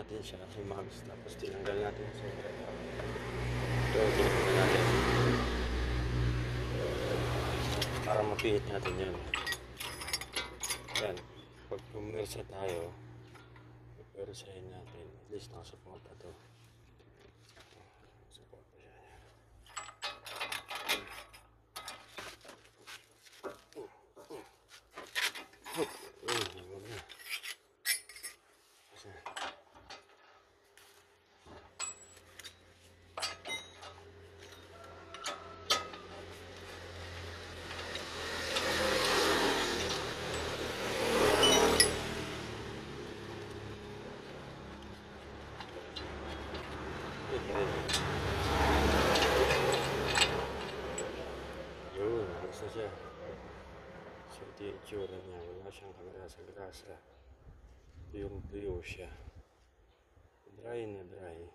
natin siya kasi mags, tapos tinanggal natin sa ito, tinanggal natin para mapihit natin yan. Yan, pag pumirsa tayo, pupirsahin natin, at least nakasuporta to. Suporta siya. Huwag na. Yun, gusto siya. So ito yung itsura niya, wala siyang kagrasa-grasa. Tuyong-tuyo siya. Dry na dry.